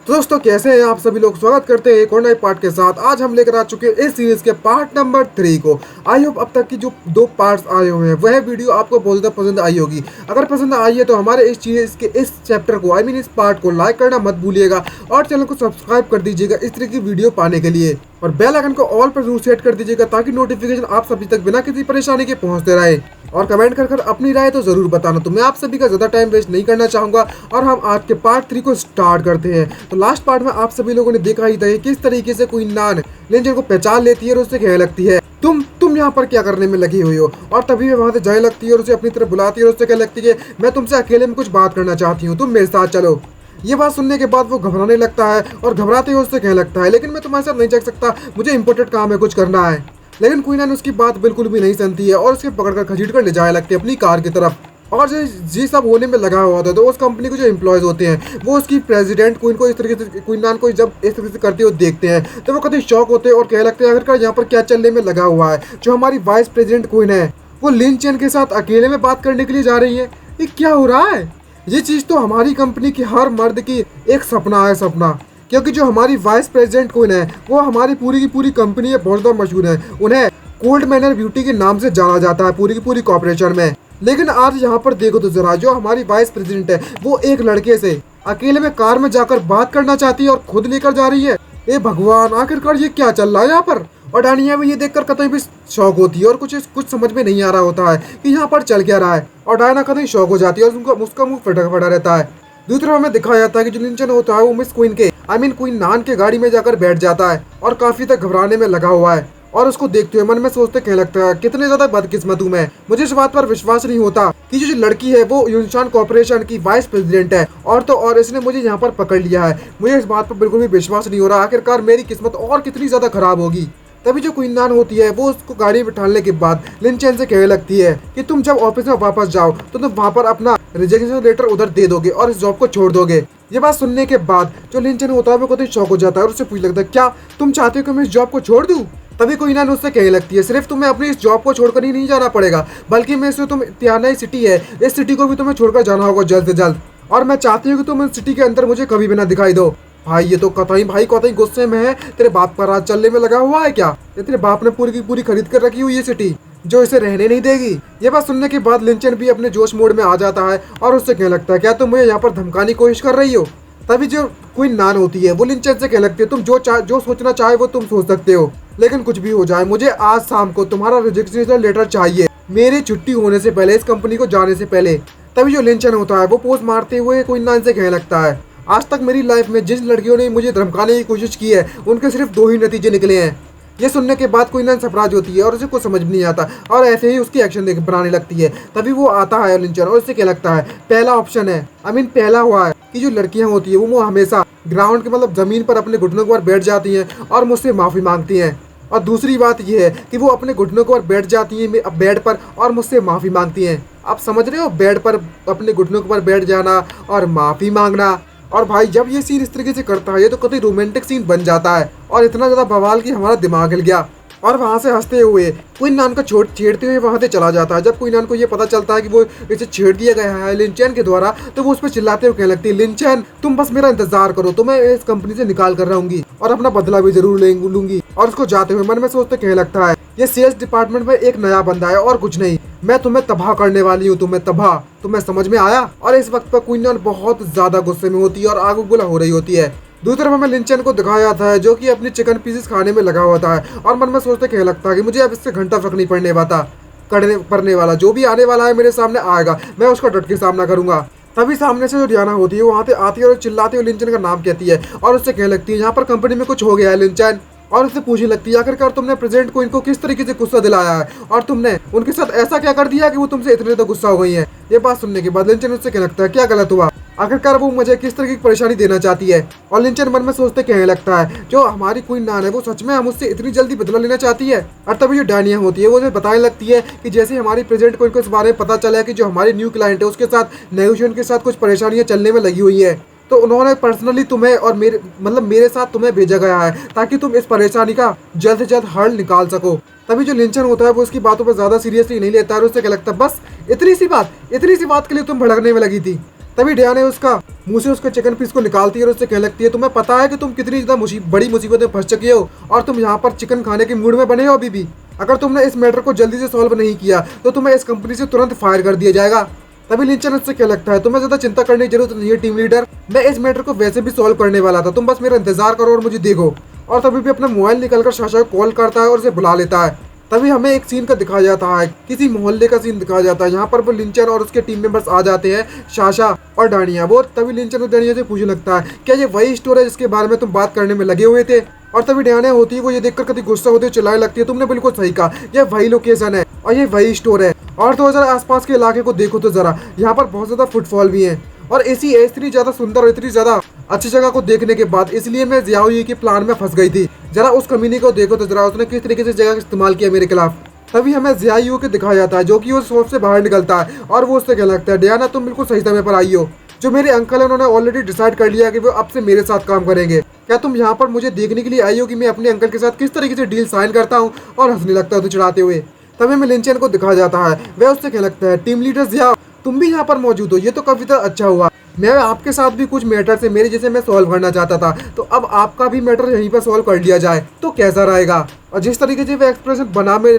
तो दोस्तों कैसे हैं आप सभी लोग। स्वागत करते हैं एक और नए पार्ट के साथ। आज हम लेकर आ चुके हैं इस सीरीज के पार्ट नंबर 3 को। आई होप अब तक की जो 2 पार्ट्स आए हुए हैं वह वीडियो आपको बहुत ज़्यादा पसंद आई होगी। अगर पसंद आई है तो हमारे इस सीरीज के इस चैप्टर को इस पार्ट को लाइक करना मत भूलिएगा और चैनल को सब्सक्राइब कर दीजिएगा इस तरह की वीडियो पाने के लिए। और बेल आइकन को ऑल पर जरूर सेट कर दीजिएगा ताकि नोटिफिकेशन आप सभी तक बिना किसी परेशानी के पहुंचते रहे। और कमेंट कर अपनी राय तो जरूर बताना। तो मैं आप सभी का ज्यादा टाइम वेस्ट नहीं करना चाहूंगा और हम आज के पार्ट 3 को स्टार्ट करते हैं। तो लास्ट पार्ट में आप सभी लोगों ने देखा ही था किस तरीके से क्वीन नान लिंचन को पहचान लेती है और उससे कहने लगती है तुम यहाँ पर क्या करने में लगी हुई हो। और तभी वह वहां से जाने लगती है और उसे अपनी तरफ बुलाती है और उससे कहने लगती है मैं तुमसे अकेले में कुछ बात करना चाहती हूँ, तुम मेरे साथ चलो। ये बात सुनने के बाद वो घबराने लगता है और घबराते हुए उससे कहने लगता है लेकिन मैं तुम्हारे साथ नहीं चल सकता, मुझे इंपॉर्टेंट काम है, कुछ करना है। लेकिन क्वीन नान उसकी बात बिल्कुल भी नहीं सुनती है और उसके पकड़कर घसीट कर ले जाने लगती है अपनी कार की तरफ। और जी सब होने में लगा हुआ था तो उस कंपनी के जो एम्प्लॉयज होते हैं वो उसकी प्रेसिडेंट क्वीन को इस तरीके से क्वीन नान को जब इस तरीके से करते हुए देखते हैं तो वो कभी शॉक होते हैं और कहने लगते हैं आखिरकार यहाँ पर क्या चलने में लगा हुआ है। जो हमारी वाइस प्रेसिडेंट क्वीन है वो लिन चेन के साथ अकेले में बात करने के लिए जा रही है, ये क्या हो रहा है। ये चीज़ तो हमारी कंपनी की हर मर्द की एक सपना है, सपना। क्योंकि जो हमारी वाइस प्रेसिडेंट क्वीन है वो हमारी पूरी की पूरी कंपनी है, बहुत ज़्यादा मशहूर है, उन्हें कोल्ड मैनर ब्यूटी के नाम से जाना जाता है पूरी की पूरी कॉर्पोरेशन में। लेकिन आज यहाँ पर देखो तो जरा, जो हमारी वाइस प्रेसिडेंट है वो एक लड़के से अकेले में कार में जाकर बात करना चाहती है और खुद लेकर जा रही है। ए भगवान, आखिरकार ये क्या चल रहा है यहाँ पर। और डानिया भी ये देखकर कतई भी शौक होती है और कुछ समझ में नहीं आ रहा होता है कि यहाँ पर चल क्या रहा है। और डायना कतई शौक हो जाती है और उसका मुंह फटा फटा रहता है। दूसरी तरफ हमें दिखाया जाता है कि जो लिंचन होता है वो मिस क्वीन के क्वीन नान के गाड़ी में जाकर बैठ जाता है और काफी तक घबराने में लगा हुआ है। और उसको देखते हुए मन में सोचते कहने लगता है कितने ज्यादा बदकिस्मत हूँ मैं, मुझे इस बात पर विश्वास नहीं होता कि जो लड़की है वो यूनिशान कॉर्पोरेशन की वाइस प्रेसिडेंट है और तो और इसने मुझे यहाँ पर पकड़ लिया है। मुझे इस बात पर बिल्कुल भी विश्वास नहीं हो रहा, आखिरकार मेरी किस्मत और कितनी ज्यादा खराब होगी। तभी जो क्वीन नान होती है वो उसको गाड़ी में बिठाने के बाद लिन चेन से कहने लगती है कि तुम जब ऑफिस में वापस जाओ तो तुम वहाँ पर अपना रिजेक्शन लेटर उधर दे दोगे और इस जॉब को छोड़ दोगे। ये बात सुनने के बाद जो लिन चेन होता है वो कतई शौक हो जाता है और उससे पूछ लगता है क्या तुम चाहते हो कि मैं इस जॉब को छोड़ दूँ। तभी क्वीन नान उससे कहने लगती है सिर्फ तुम्हें अपनी इस जॉब को छोड़कर ही नहीं जाना पड़ेगा, बल्कि मैं इसमें तुम तियाना सिटी है, इस सिटी को भी तुम्हें छोड़कर जाना होगा जल्द से जल्द। और मैं चाहती हूँ कि तुम इस सिटी के अंदर मुझे कभी भी ना दिखाई दो। भाई ये तो कतई गुस्से में है, तेरे बाप का राज चलने में लगा हुआ है क्या। ये तेरे बाप ने पूरी की पूरी खरीद कर रखी हुई ये सिटी जो इसे रहने नहीं देगी। ये बात सुनने के बाद लिंचन भी अपने जोश मोड में आ जाता है और उससे कहने लगता है क्या तुम मुझे यहाँ पर धमकाने की कोशिश कर रही हो। तभी जो क्वीन नान होती है वो लिंचन से कहने लगती है तुम जो सोचना चाहे वो तुम सोच सकते हो, लेकिन कुछ भी हो जाए मुझे आज शाम को तुम्हारा रजिस्ट्रेशन लेटर चाहिए, मेरी छुट्टी होने से पहले, इस कंपनी को जाने से पहले। तभी जो लिंचन होता है वो पोज मारते हुए क्वीन नान से कहने लगता है आज तक मेरी लाइफ में जिन लड़कियों ने मुझे धमकाने की कोशिश की है उनके सिर्फ 2 ही नतीजे निकले हैं। ये सुनने के बाद क्वीन नान सरप्राइज होती है और उसे कुछ समझ नहीं आता और ऐसे ही उसकी एक्शन बनाने लगती है। तभी वो आता है लिंचन और उससे क्या लगता है पहला ऑप्शन है पहला हुआ है कि जो लड़कियां होती है वो हमेशा ग्राउंड के जमीन पर अपने घुटनों के ऊपर बैठ जाती हैं और मुझसे माफी मांगती हैं। और दूसरी बात यह है कि वो अपने घुटनों के ऊपर बैठ जाती हैं बेड पर और मुझसे माफी मांगती हैं। आप समझ रहे हो, बेड पर अपने घुटनों के ऊपर बैठ जाना और माफी मांगना। और भाई जब ये सीन इस तरीके से करता है ये तो कतई रोमांटिक सीन बन जाता है और इतना ज्यादा बवाल कि हमारा दिमाग हिल गया। और वहाँ से हंसते हुए क्वीन नान को छेड़ते हुए वहाँ से चला जाता है। जब क्वीन नान को ये पता चलता है कि वो इसे छेड़ दिया गया है लिंचन के द्वारा तो वो उस पर चिल्लाते हुए कहने लगती है लिंचन तुम बस मेरा इंतजार करो, तो मैं इस कंपनी से निकाल कर रहूंगी और अपना बदला भी जरूर लूंगी। और उसको जाते हुए मन में सोचते कहने लगता है ये सेल्स डिपार्टमेंट में एक नया बंदा है और कुछ नहीं, मैं तुम्हें तबाह करने वाली हूँ, तुम्हें समझ में आया। और इस वक्त पर क्वीन नान बहुत ज्यादा गुस्से में होती है और आग उगला हो रही होती है। दूसरी तरफ हमें लिंचन को दिखाया जाता है जो कि अपनी चिकन पीसेस खाने में लगा होता है और मन में सोचते कहने लगता है कि मुझे अब इससे घंटा फर्क नहीं पड़ने वाला, जो भी आने वाला है मेरे सामने आएगा मैं उसका डट के सामना करूंगा। तभी सामने से जो डियाना होती है वो वहाँ से आती है और चिल्लाती हुई लिंचन का नाम कहती है और उससे कहने लगती है यहाँ पर कंपनी में कुछ हो गया है लिंचन। और उससे पूछने लगती है आखिरकार तुमने प्रेसिडेंट को इनको किस तरीके से गुस्सा दिलाया है और तुमने उनके साथ ऐसा क्या कर दिया कि वो तुमसे इतने तो गुस्सा हो गई है। ये बात सुनने के बाद लिंचन उससे कहने लगता है क्या गलत हुआ, आखिरकार वो मुझे किस तरह की परेशानी देना चाहती है। और लिंचन मन में सोचते कहने लगता है जो हमारी क्वीन नान है वो सच में मुझसे इतनी जल्दी बदला लेना चाहती है। और तभी जो डानिया होती है वो उसे बताने लगती है कि जैसे हमारी प्रेसिडेंट को इनको इस बारे में पता चला है कि जो हमारी न्यू क्लाइंट है उसके साथ नेगोशिएशन के साथ कुछ परेशानियां चलने में लगी हुई है तो उन्होंने पर्सनली तुम्हें और मेरे साथ तुम्हें भेजा गया है ताकि तुम इस परेशानी का जल्द से जल्द हल निकाल सको। तभी जो लिंचन होता है वो उसकी बातों पर ज्यादा सीरियसली नहीं लेता है और उससे क्या लगता है बस इतनी सी बात के लिए तुम भड़कने में लगी थी। तभी डियाना उसका मुंह से उसके चिकन पीस को निकालती है और उससे कहने लगती है, तुम्हें पता है कि तुम कितनी ज्यादा बड़ी मुसीबत में फंस चुके हो और तुम यहाँ पर चिकन खाने के मूड में बने हो अभी भी। अगर तुमने इस मैटर को जल्दी से सॉल्व नहीं किया तो तुम्हें इस कंपनी से तुरंत फायर कर दिया जाएगा। तभी लिंचन उससे क्या लगता है, तुम्हें ज्यादा चिंता करने की जरूरत नहीं है टीम लीडर, मैं इस मैटर को वैसे भी सॉल्व करने वाला था, तुम बस मेरा इंतजार करो और मुझे देखो। और तभी भी अपना मोबाइल निकालकर साशा को कॉल करता है और उसे बुला लेता है। तभी हमें एक सीन का दिखाया जाता है, किसी मोहल्ले का सीन दिखाया जाता है। यहाँ पर वो लिंचन और उसके टीम मेंबर्स आ जाते हैं, साशा और डानिया। वो तभी लिंचन और डानिया से पूछने लगता है, क्या ये वही स्टोर है जिसके बारे में तुम बात करने में लगे हुए थे? और तभी डानिया होती है, वो ये देखकर कभी गुस्सा होती है, चिल्लाने लगती है, तुमने बिल्कुल सही कहा, ये वही लोकेशन है और ये वही स्टोर है। और तो जरा आसपास के इलाके को देखो तो जरा, यहाँ पर बहुत ज्यादा फुटफॉल भी है और ऐसी इतनी ज्यादा सुंदर और इतनी ज्यादा अच्छी जगह को देखने के बाद इसलिए मैं जियाओ यी के प्लान में फंस गई थी। जरा उस कमीने को देखो तो जरा, उसने किस तरीके से जगह का इस्तेमाल किया मेरे खिलाफ। तभी हमें जियाओ के दिखाया जाता है जो कि उस शॉप से बाहर निकलता है और वो उससे कहने लगता है, डियाना तुम बिल्कुल सही समय पर आई हो, जो मेरे अंकल है उन्होंने ऑलरेडी डिसाइड कर लिया कि वो अब से मेरे साथ काम करेंगे। क्या तुम यहाँ पर मुझे देखने के लिए आई हो कि मैं अपने अंकल के साथ किस तरीके से डील साइन करता हूँ? और हंसने लगता है तो चिढ़ाते हुए। तभी हमें लिंचन को दिखाया जाता है, वह उससे कहने लगता है, टीम लीडर जियाओ तुम भी यहाँ पर मौजूद हो, ये तो काफी अच्छा हुआ, मैं आपके साथ भी कुछ मैटर से मेरे जैसे मैं सॉल्व करना चाहता था, तो अब आपका भी मैटर यहीं पर सॉल्व कर लिया जाए तो कैसा रहेगा? और जिस तरीके से वह एक्सप्रेशन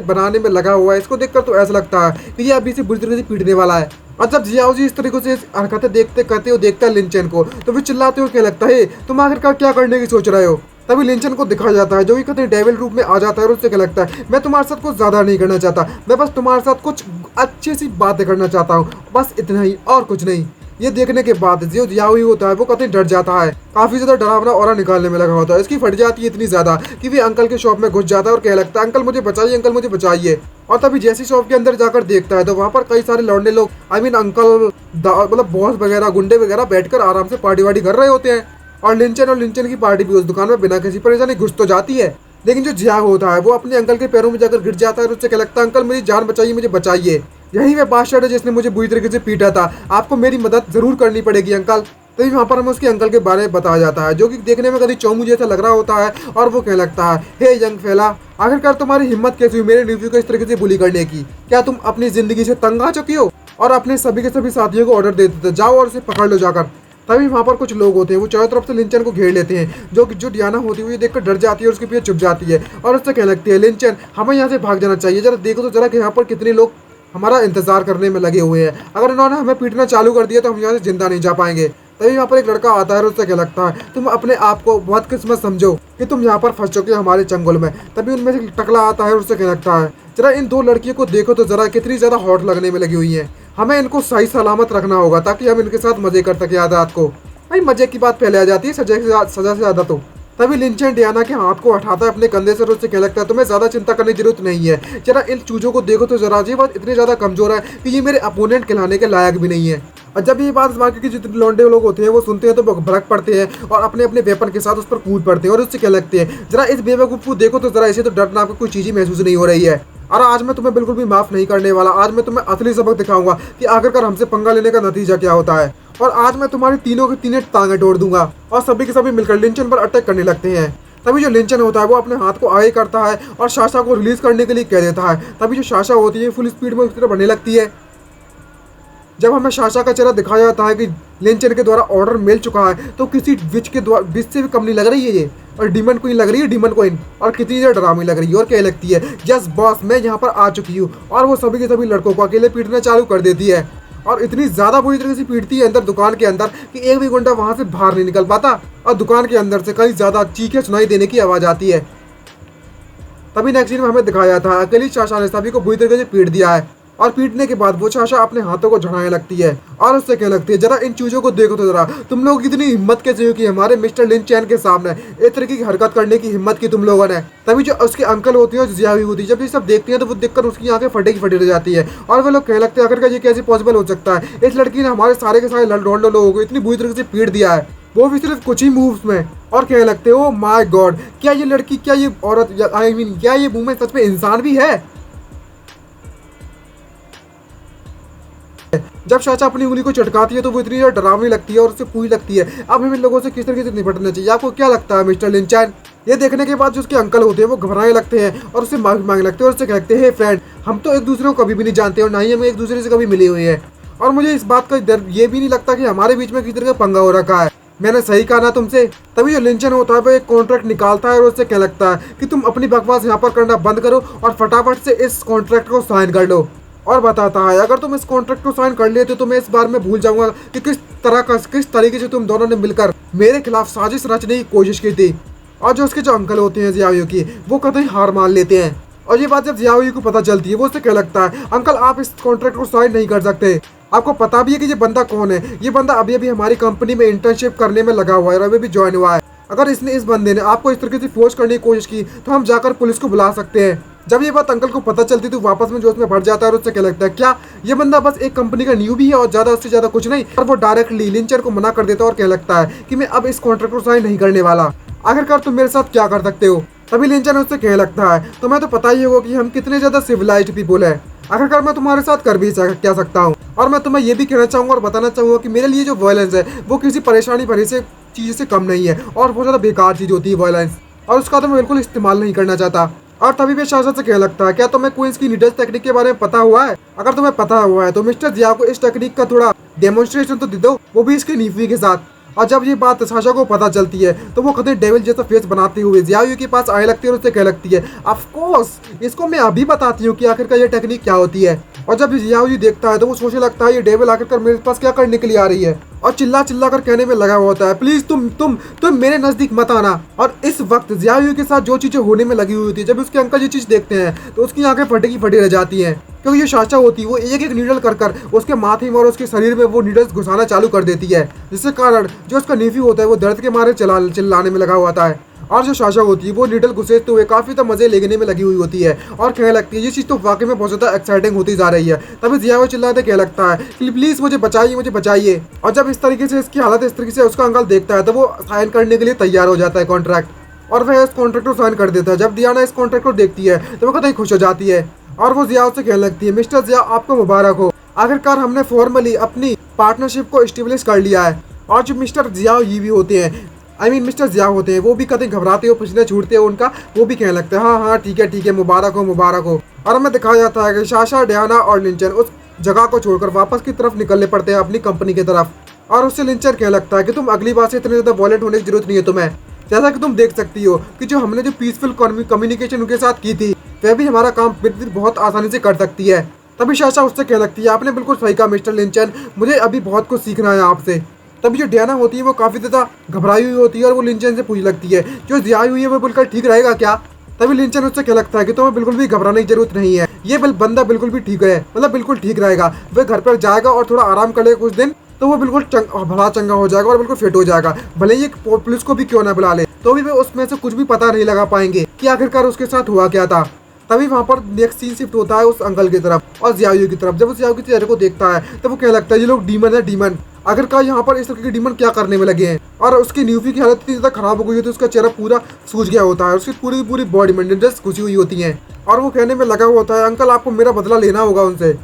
बनाने में लगा हुआ है, इसको देखकर तो ऐसा लगता है कि ये अभी से बुरी तरीके से पीटने वाला है। और जब जियाओ जी इस तरीके से हरकतें देखता है लिंचन को, तो फिर चिल्लाते हुए क्या लगता है, तुम आखिरकार क्या करने की सोच रहे हो? तभी लिंचन को दिखाया जाता है जो कि कहीं डेविल रूप में आ जाता है और उससे क्या लगता है, मैं तुम्हारे साथ कुछ ज्यादा नहीं करना चाहता, मैं बस तुम्हारे साथ कुछ अच्छी सी बातें करना चाहता हूँ, बस इतना ही और कुछ नहीं। ये देखने के बाद जो जियाओ ही होता है वो कहीं डर जाता है, काफी ज्यादा डरावना ऑरा निकालने में लगा होता है, इसकी फट जाती है इतनी ज्यादा कि वो अंकल के शॉप में घुस जाता है और कहने लगता है, अंकल मुझे बचाइए, अंकल मुझे बचाइए। और तभी जैसी शॉप के अंदर जाकर देखता है तो वहाँ पर कई सारे लौंडे लोग, आई मीन अंकल, मतलब बॉस वगैरह, गुंडे वगैरह बैठकर आराम से पार्टी वार्टी कर रहे होते हैं। और लिंचन की पार्टी भी उस दुकान में बिना किसी परेशानी घुस तो जाती है, लेकिन जो जियाओ होता है वो अपने अंकल के पैरों में जाकर गिर जाता है और उससे क्या लगता है, अंकल मेरी जान बचाइए, मुझे बचाइए, यही वह बादशाह है जिसने मुझे बुरी तरीके से पीटा था, आपको मेरी मदद जरूर करनी पड़ेगी अंकल। तभी वहाँ पर हमें उसके अंकल के बारे में बताया जाता है जो कि देखने में कभी चौमू जैसा लग रहा होता है और वो कहने लगता है, हे यंग फेला, आखिरकार तुम्हारी हिम्मत कैसी हुई मेरे रिव्यू को इस तरीके से बुली करने की? क्या तुम अपनी जिंदगी से तंग आ चुकी हो? और अपने सभी के सभी साथियों को ऑर्डर दे देते, जाओ और उसे पकड़ लो जाकर। तभी वहाँ पर कुछ लोग होते हैं, वो चारों तरफ से लिंचन को घेर लेते हैं, जो डियाना होती है वो ये देखकर डर जाती है और उसके पीछे चुप जाती है और उससे कहने लगती है, लिंचन हमें यहाँ से भाग जाना चाहिए, जरा देखो तो जरा कि यहाँ पर कितने लोग हमारा इंतजार करने में लगे हुए हैं, अगर इन्होंने हमें पीटना चालू कर दिया तो हम यहाँ से जिंदा नहीं जा पाएंगे। तभी यहाँ पर एक लड़का आता है और उससे क्या लगता है, तुम अपने आप को बहुत किस्मत समझो कि तुम यहाँ पर फंस चुके हो हमारे चंगुल में। तभी उनमें से टकला आता है और उससे क्या लगता है, जरा इन दो लड़कियों को देखो तो जरा कितनी ज्यादा हॉट लगने में लगी हुई है, हमें इनको सही सलामत रखना होगा ताकि हम इनके साथ मजे कर सके आज रात को। भाई मजे की बात पहले आ जाती है सजा से ज्यादा तो। तभी लिंचन डियाना के हाथ को हटाता है अपने कंधे से और उससे क्या लगता है, तुम्हें ज्यादा चिंता करने की जरूरत नहीं है, जरा इन चूजों को देखो तो जरा, ये बात इतने ज्यादा कमजोर है कि ये मेरे अपोनेंट कहलाने के लायक भी नहीं है। और जब ये बात बाकी के जितने लौंडे लोग होते हैं वो सुनते हैं तो भड़क पड़ते हैं और अपने अपने वेपन के साथ उस पर कूद पड़ते हैं और उससे क्या लगते हैं, जरा इस बेवकूफ को देखो तो जरा, इसे तो डर नाम की कोई चीज ही महसूस नहीं हो रही है। और आज मैं तुम्हें बिल्कुल भी माफ नहीं करने वाला, आज मैं तुम्हें असली सबक दिखाऊंगा कि आखिरकार हमसे पंगा लेने का नतीजा क्या होता है, और आज मैं तुम्हारी तीनों की तीनों टांगें तोड़ दूंगा। और सभी के सभी मिलकर लिंचन पर अटैक करने लगते हैं। तभी जो लिंचन होता है वो अपने हाथ को आगे करता है और साशा को रिलीज करने के लिए कह देता है। तभी जो साशा होती है फुल स्पीड में उसकी तरफ बढ़ने लगती है। जब हमें साशा का चेहरा दिखाया जाता है कि लिंचन के द्वारा ऑर्डर मिल चुका है तो किसी विच के द्वारा विच से भी कम नहीं लग रही है ये, और डीमन क्वीन लग रही है, डीमन क्वीन, और कितनी ज्यादा डरावनी लग रही है और क्या लगती है, यस बॉस मैं यहाँ पर आ चुकी हूँ। और वो सभी के सभी लड़कों को अकेले पीटना चालू कर देती है और इतनी ज्यादा बुरी तरीके से पीटती है अंदर दुकान के अंदर कि एक भी गुंडा वहां से बाहर नहीं निकल पाता और दुकान के अंदर से कई ज्यादा चीखें सुनाई देने की आवाज आती है। तभी नेक्स्ट सीन में हमें दिखाया था अकेली साशा ने सभी को बुरी तरीके से पीट दिया है और पीटने के बाद वो साशा अपने हाथों को झड़ाने लगती है और उससे कहने लगती है, जरा इन चूजों को देखो तो जरा, तुम लोग कितनी हिम्मत कैसे हुई कि हमारे मिस्टर लिंचन के सामने इस तरीके की हरकत करने की हिम्मत की तुम लोगों ने। तभी जो उसके अंकल होती है जियावी होती है, जब ये सब देखती है तो वो देखकर उसकी आंखें फटे की फटी रह जाती है और वो लोग कहने लगते हैं, आखिरकार ये कैसे पॉसिबल हो सकता है, इस लड़की ने हमारे सारे के सारे लोगों को इतनी बुरी तरीके से पीट दिया है, वो भी सिर्फ कुछ ही मूव्स में। और कहने लगते हो, माय गॉड, क्या ये लड़की, क्या ये औरत, आई मीन क्या ये वुमेन सच में इंसान भी है। जब साशा अपनी उंगली को चटकाती है तो वो इतनी डरावनी लगती है और उससे पूरी लगती है। अब हमें लोगों से किस तरीके से निपटना चाहिए, आपको क्या लगता है मिस्टर लिंचन? ये देखने के बाद जो उसके अंकल होते हैं वो घबराने लगते हैं और उससे माफी मांगने लगते हैं और उससे कहते हैं, हे फ्रेंड, हम तो एक दूसरे को कभी भी नहीं जानते और ना ही हमें एक दूसरे से कभी मिले हुए हैं, और मुझे इस बात का डर ये भी नहीं लगता कि हमारे बीच में किसी तरह का पंगा हो रखा है। मैंने सही कहा ना तुमसे? तभी जो लिंचन होता है वो एक कॉन्ट्रैक्ट निकालता है और उससे क्या लगता है कि तुम अपनी बकवास यहाँ पर करना बंद करो और फटाफट से इस कॉन्ट्रैक्ट को साइन कर लो। और बताता है अगर तुम इस कॉन्ट्रैक्ट को साइन कर लेते तो मैं इस बार में भूल जाऊंगा कि किस तरीके से तुम दोनों ने मिलकर मेरे खिलाफ साजिश रचने की कोशिश की थी। और जो उसके जो अंकल होते हैं जियाओ की, वो कतई हार मान लेते हैं। और ये बात जब जियाओ को पता चलती है वो उससे क्या लगता है, अंकल आप इस कॉन्ट्रैक्ट को साइन नहीं कर सकते। आपको पता भी है कि ये बंदा कौन है? ये बंदा अभी अभी हमारी कंपनी में इंटर्नशिप करने में लगा हुआ है और अभी भी ज्वाइन हुआ है। अगर इस बंदे ने आपको इस तरीके से फोर्स करने की कोशिश की तो हम जाकर पुलिस को बुला सकते हैं। जब ये बात अंकल को पता चलती तो वापस में जोश में भर जाता है और उससे क्या लगता है क्या ये बंदा बस एक कंपनी का न्यू भी है और ज्यादा उससे ज्यादा कुछ नहीं। और वो डायरेक्टली लिंचर को मना कर देता है और क्या लगता है कि मैं अब इस कॉन्ट्रैक्ट को साइन नहीं करने वाला। आखिरकार तुम मेरे साथ क्या कर सकते हो? तभी लिंचर उससे कहने लगता है तुम्हें तो पता ही होगा कि हम कितने ज्यादा सिविलाइज्ड पीपल है। आखिरकार मैं तुम्हारे साथ कर भी क्या सकता हूँ। और मैं तुम्हें ये भी कहना चाहूंगा और बताना चाहूंगा कि मेरे लिए जो वायलेंस है वो किसी परेशानी भरी से चीज से कम नहीं है और बहुत ज्यादा बेकार चीज होती है वायलेंस, और उसका तो मैं बिल्कुल इस्तेमाल नहीं करना चाहता। और तभी वे शासन से कहने लगता है क्या तुम्हें क्वींस की नीडल्स टेक्निक के बारे में पता हुआ है? अगर तुम्हें पता हुआ है तो मिस्टर जिया को इस टेक्निक का थोड़ा डेमोन्स्ट्रेशन तो दे दो, वो भी इसकी नीफी के साथ। और जब ये बात साशा को पता चलती है तो वो कतई डेविल जैसा फेस बनाते हुए जियाओ के पास आने लगती है और उससे कहने लगती है ऑफ कोर्स इसको मैं अभी बताती हूँ कि आखिरकार ये टेक्निक क्या होती है। और जब जियाओ देखता है तो वो सोचने लगता है ये डेविल आखिरकार मेरे पास क्या करने के लिए आ रही है, और चिल्ला चिल्ला कर कहने में लगा हुआ होता है प्लीज तुम मेरे नजदीक मत आना। और इस वक्त जियाओ के साथ जो चीजें होने में लगी हुई होती है, जब उसके अंकल ये चीज देखते हैं तो उसकी आंखें फटी की फटी रह जाती हैं, क्योंकि ये शाशा होती है वो एक एक नीडल कर उसके माथे में और उसके शरीर में वो नीडल्स घुसाना चालू कर देती है, जिसके कारण जो उसका नीफी होता है वो दर्द के मारे चिल्लाने में लगा हुआ होता है। और जो शाशा होती है वो नीडल घुसेते हुए काफी तो मजे लेने में लगी हुई होती है और कहने लगती है ये चीज तो वाकई में बहुत ज्यादा एक्साइटिंग होती जा रही है। तभी जियाओ चिल्लाते क्या लगता है कि प्लीज मुझे बचाइए। और जब इस तरीके से इसकी हालत इस तरीके से उसका अंकल देखता है तो वो साइन करने के लिए तैयार हो जाता है कॉन्ट्रैक्ट, और वह इस कॉन्ट्रैक्ट को साइन कर देता है। जब दियाना इस कॉन्ट्रैक्ट को देखती है तो वो कतई खुश हो जाती है और वो जियाओ से कहने लगती है मिस्टर जिया आपको मुबारक हो, आखिरकार हमने फॉर्मली अपनी पार्टनरशिप को एस्टेब्लिश कर लिया है। और जो मिस्टर जियाओ ये भी होते हैं मिस्टर जिया होते हैं वो भी कतई घबराते हो पसीने छूटते हो उनका, वो भी कहने लगते हैं हाँ ठीक है मुबारक हो। और हमें दिखाया जाता है कि शाशा डियाना और लिंचन उस जगह को छोड़कर वापस की तरफ निकलने पड़ते हैं अपनी कंपनी की तरफ। और उससे लिंचन कहने लगता है कि तुम अगली बार से इतने ज्यादा वॉयलेंट होने की जरूरत नहीं है तुम्हें, जैसा कि तुम देख सकती हो कि जो हमने जो पीसफुल कम्युनिकेशन उनके साथ की थी वह भी हमारा काम बहुत आसानी से कर सकती है। तभी शाशा उससे कहने लगती है आपने बिल्कुल सही कहा मिस्टर लिंचन, मुझे अभी बहुत कुछ सीखना है आपसे। तभी जो डियाना होती है वो काफी ज्यादा घबराई हुई होती है और वो लिंचन से पूछने लगती है जो जियाई हुई है वो बिल्कुल ठीक रहेगा क्या? तभी लिंचन उससे क्या लगता है कि तुम्हें बिल्कुल भी घबराने की जरूरत नहीं है, ये बंदा बिल्कुल भी ठीक है, मतलब बिल्कुल ठीक रहेगा। वह घर पर जाएगा और थोड़ा आराम कर लेगा कुछ दिन तो वो बिल्कुल भला चंगा हो जाएगा और बिल्कुल फिट हो जाएगा। भले ही पुलिस को भी क्यों ना बुला ले तो भी वे उसमें से कुछ भी पता नहीं लगा पाएंगे कि आखिरकार उसके साथ हुआ क्या था। तभी वहाँ पर नेक्स्ट सीन शिफ्ट होता है उस अंकल की तरफ और जियाओ की तरफ। जब उस जियाओ के चेहरे को देखता है तो वो कहने लगता है ये लोग डीमन है डीमन, आखिरकार यहाँ पर इस तरह के डीमन क्या करने में लगे हैं। और उसकी न्यूफी की हालत इतनी ज्यादा खराब हो गई होती है, उसका चेहरा पूरा सूज गया होता है, उसकी पूरी बॉडी में निडल्स घुसी हुई होती हैं और वो कहने में लगा हुआ होता है अंकल आपको मेरा बदला लेना होगा उनसे।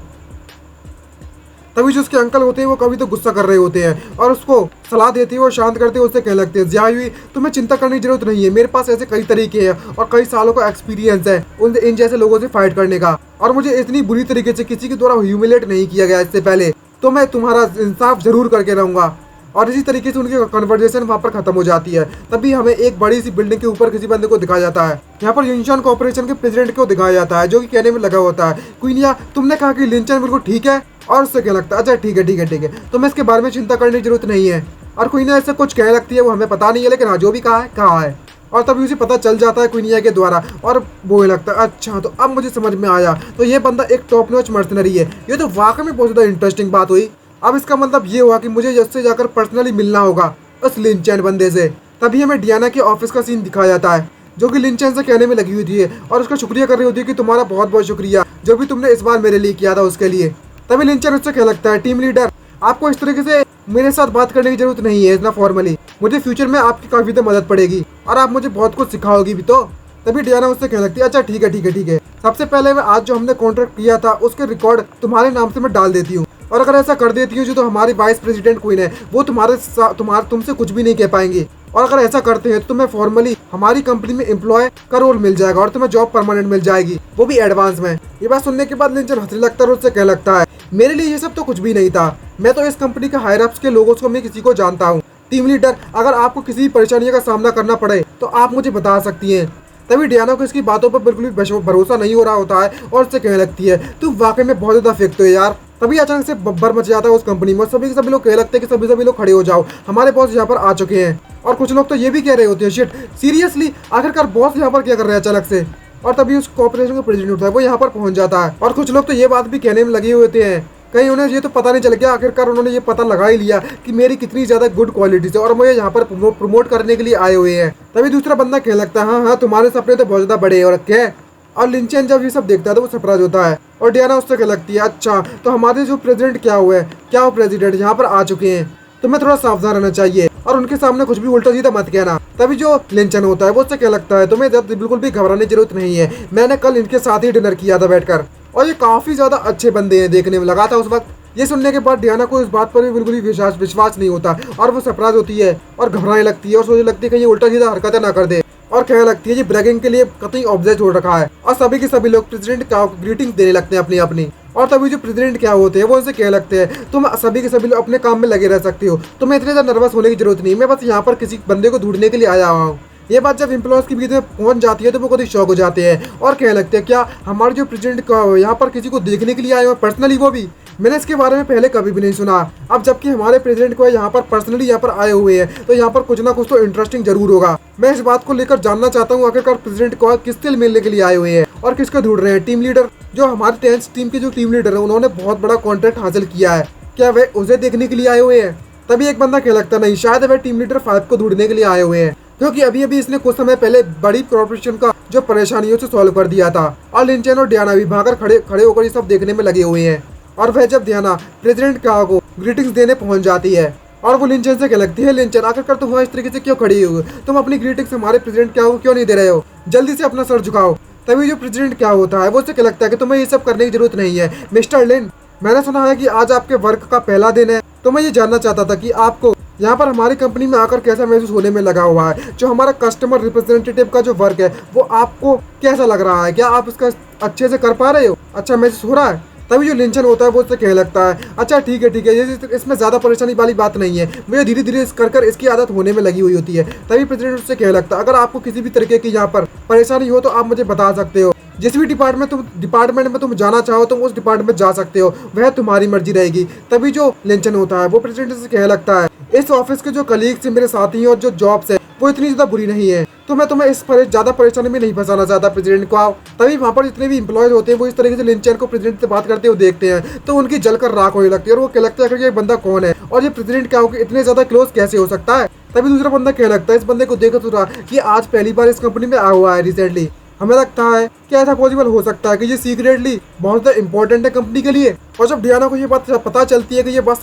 तभी जो उसके अंकल होते हैं वो कभी तो गुस्सा कर रहे होते हैं और उसको सलाह देते हुए और शांत करते हुए उससे कहने लगते हैं जियाओ तुम्हें चिंता करने की जरूरत नहीं है, मेरे पास ऐसे कई तरीके हैं और कई सालों का एक्सपीरियंस है इन जैसे लोगों से फाइट करने का, और मुझे इतनी बुरी तरीके से किसी के द्वारा ह्यूमिलेट नहीं किया गया इससे पहले, तो मैं तुम्हारा इंसाफ जरूर करके रहूंगा। और इसी तरीके से उनकी कन्वर्सेशन वहाँ पर खत्म हो जाती है। तभी हमें एक बड़ी सी बिल्डिंग के ऊपर किसी बंदे को दिखाया जाता है, यहाँ पर यूनियन कॉर्पोरेशन के प्रेसिडेंट को दिखाया जाता है जो कि कहने में लगा होता है क्वीनिया तुमने कहा कि लिंचन बिल्कुल ठीक है, और उससे क्या लगता है अच्छा ठीक है तो मैं इसके बारे में चिंता करने की जरूरत नहीं है। और क्वीनिया ऐसे कुछ कहने लगती है वो हमें पता नहीं है, लेकिन हाँ जो भी कहा है। और तभी उसे पता चल जाता है क्वीनिया के द्वारा और वो लगता है अच्छा तो अब मुझे समझ में आया, तो ये बंदा एक टॉप नॉच मर्सनरी है। ये तो वाकई में बहुत ज्यादा इंटरेस्टिंग बात हुई। अब इसका मतलब ये हुआ कि मुझे इससे जाकर पर्सनली मिलना होगा उस लिंचन बंदे से। तभी हमें डियाना के ऑफिस का सीन दिखाया जाता है जो कि लिंचन से कहने में लगी हुई थी और उसका शुक्रिया कर रही होती है कि तुम्हारा बहुत बहुत शुक्रिया जो भी तुमने इस बार मेरे लिए किया था उसके लिए। तभी लिंचन उससे क्या लगता है टीम लीडर आपको इस तरीके से मेरे साथ बात करने की जरूरत नहीं है इतना फॉर्मली, मुझे फ्यूचर में आपकी काफी तो मदद पड़ेगी और आप मुझे बहुत कुछ सिखाओगी भी। तो तभी डियाना उससे कहने लगती है अच्छा ठीक है सबसे पहले मैं आज जो हमने कॉन्ट्रैक्ट किया था उसके रिकॉर्ड तुम्हारे नाम से मैं डाल देती हूँ, और अगर ऐसा कर देती हूँ जो तो हमारी वाइस प्रेसिडेंट क्वीन है वो तुमसे कुछ भी नहीं कह पाएंगी। और अगर ऐसा करते हैं तो तुम्हें फॉर्मली हमारी कंपनी में एम्प्लॉय का रोल मिल जाएगा और तुम्हें जॉब परमानेंट मिल जाएगी, वो भी एडवांस में। ये बात सुनने के बाद लिंचन हंसने लगता है और उससे कहने लगता है, मेरे लिए ये सब तो कुछ भी नहीं था। मैं तो इस कंपनी के हायर अप्स के लोगों को मैं किसी को जानता हूँ। टीम लीडर, अगर आपको किसी भी परेशानी का सामना करना पड़े तो आप मुझे बता सकती हैं। तभी डियाना को इसकी बातों पर बिल्कुल भी भरोसा नहीं हो रहा होता है और उससे कहने लगती है, तुम वाकई में बहुत ज्यादा फेंकते हो यार। तभी अचानक से बब्बर मच जाता है उस कंपनी में। सभी के सभी लोग कहने लगते हैं कि सभी लोग खड़े हो जाओ, हमारे बॉस यहाँ पर आ चुके हैं। और कुछ लोग तो ये भी कह रहे होते हैं, शिट सीरियसली आखिरकार बॉस यहाँ पर क्या कर रहे हैं अचानक से। और तभी उस कॉर्पोरेशन का प्रेसिडेंट होता है, वो यहाँ पर पहुंच जाता है। और कुछ लोग तो ये बात भी कहने में लगे हुए होते हैं, कहीं उन्हें ये तो पता नहीं चल गया, आखिरकार उन्होंने ये पता लगा ही लिया कि मेरी कितनी ज्यादा गुड क्वालिटीज है और मुझे यहाँ पर प्रमोट करने के लिए आए हुए हैं। तभी दूसरा बंदा कहने लगता है, हाँ हाँ तुम्हारे सपने तो बहुत ज्यादा बड़े और क्या। और लिंचन जब ये सब देखता है तो वो सरप्राइज होता है और डियाना उससे कहने लगती है, अच्छा तो हमारे जो प्रेसिडेंट क्या हुए, क्या वो प्रेसिडेंट यहाँ पर आ चुके हैं, तुम्हें थोड़ा सावधान रहना चाहिए और उनके सामने कुछ भी उल्टा सीधा मत कहना। तभी जो लिंचन होता है वो उससे कहने लगता है, तुम्हें बिल्कुल भी घबराने की जरूरत नहीं है, मैंने कल इनके साथ ही डिनर किया था बैठकर और ये काफी ज्यादा अच्छे बंदे हैं, देखने में लगा था उस वक्त। ये सुनने के बाद डियाना को इस बात पर भी बिल्कुल भी विश्वास नहीं होता और वो सरप्राइज होती है और घबराने लगती है और सोचने लगती है कि ये उल्टा सीधा हरकतें ना कर दे और कहने लगती है ये ब्रैगिंग के लिए कतई ऑब्जेक्ट हो रखा है। और सभी के सभी लोग प्रेसिडेंट का ग्रीटिंग्स देने लगते हैं अपनी अपनी। और तभी जो प्रेसिडेंट क्या होते हैं वो उनसे कहने लगते हैं, तुम सभी के सभी लोग अपने काम में लगे रह सकते हो, तुम्हें इतने ज्यादा नर्वस होने की जरूरत नहीं, मैं बस यहाँ पर किसी बंदे को ढूंढने के लिए आया हुआ हूँ। ये बात जब एम्प्लॉयज के बीच में पहुंच जाती है तो वो खुद ही शॉक हो जाते हैं और कहने लगते हैं, क्या हमारे जो प्रेसिडेंट यहाँ पर किसी को देखने के लिए आए हुए पर्सनली, वो भी मैंने इसके बारे में पहले कभी भी नहीं सुना। अब जबकि हमारे प्रेसिडेंट को यहाँ पर पर्सनली यहाँ पर आए हुए हैं तो यहाँ पर कुछ ना कुछ तो इंटरेस्टिंग जरूर होगा। मैं इस बात को लेकर जानना चाहता हूँ आखिरकार प्रेसिडेंट को किससे मिलने के लिए आए हुए हैं और किसको ढूंढ रहे हैं। टीम लीडर, जो हमारे टेंस टीम के जो टीम लीडर है उन्होंने बहुत बड़ा कॉन्ट्रैक्ट हासिल किया है, क्या वे उसे देखने के लिए आए हुए हैं। तभी एक बंदा कहने लगता नहीं, शायद वे टीम लीडर 5 को ढूंढने के लिए आए हुए हैं, क्योंकि अभी अभी इसने कुछ समय पहले बड़ी कॉर्पोरेशन का जो परेशानियों से सॉल्व कर दिया था। और लिंचन और डियाना भी भागकर खड़े होकर ये सब देखने में लगे हुए हैं। और वह जब डियाना प्रेसिडेंट का को ग्रीटिंग्स देने पहुंच जाती है और वो लिंचन से कहने लगती है, लिंचन आखिरकार तुम इस तरीके से क्यों खड़ी हो, तुम अपनी ग्रीटिंग्स हमारे प्रेसिडेंट क्या हो क्यों नहीं दे रहे हो, जल्दी से अपना सर झुकाओ। तभी जो प्रेसिडेंट क्या होता है वो उससे कहने लगता है कि तुम्हें ये सब करने की जरूरत नहीं है मिस्टर लिन, मैंने सुना है कि आज आपके वर्क का पहला दिन है, तो मैं ये जानना चाहता था कि आपको यहाँ पर हमारी कंपनी में आकर कैसा महसूस होने में लगा हुआ है, जो हमारा कस्टमर रिप्रेजेंटेटिव का जो वर्क है वो आपको कैसा लग रहा है, क्या आप इसका अच्छे से कर पा रहे हो, अच्छा महसूस हो रहा है। तभी जो लिंचन होता है वो उससे कहने लगता है, अच्छा ठीक है ये इसमें ज्यादा परेशानी वाली बात नहीं है, मुझे धीरे धीरे कर इसकी आदत होने में लगी हुई होती है। तभी प्रेसिडेंट उससे कहने लगता है, अगर आपको किसी भी तरीके की यहाँ पर परेशानी हो तो आप मुझे बता सकते हो, जिस भी डिपार्टमेंट में तुम जाना चाहो तुम उस डिपार्टमेंट में जा सकते हो, वह तुम्हारी मर्जी रहेगी। तभी जो लिंचन होता है वो प्रेसिडेंट से कहने लगता है, इस ऑफिस के जो कलीग्स मेरे साथी और जो जॉब्स है वो इतनी ज्यादा बुरी नहीं है, तो मैं तुम्हें इस ज्यादा परेशानी में नहीं फंसाना चाहता प्रेसिडेंट को। तभी वहाँ पर जितने भी इंप्लॉयज होते हैं वो इस तरीके से लिंचन को प्रेसिडेंट से बात करते हुए देखते हैं तो उनकी जलकर राख होने लगती है और वो कहने लगता है कि ये बंदा कौन है और ये प्रेसिडेंट क्या होगा इतने ज्यादा क्लोज कैसे हो सकता है। तभी दूसरा बंदा कहने लगता है, इस बंदे को देखो तो रहा कि आज पहली बार इस कंपनी में आया हुआ है रिसेंटली, हमें लगता है कि ऐसा पॉसिबल हो सकता है कि ये सीक्रेटली बहुत ज़्यादा इंपॉर्टेंट है कंपनी के लिए। और जब डियाना को ये बात पता चलती है कि ये बात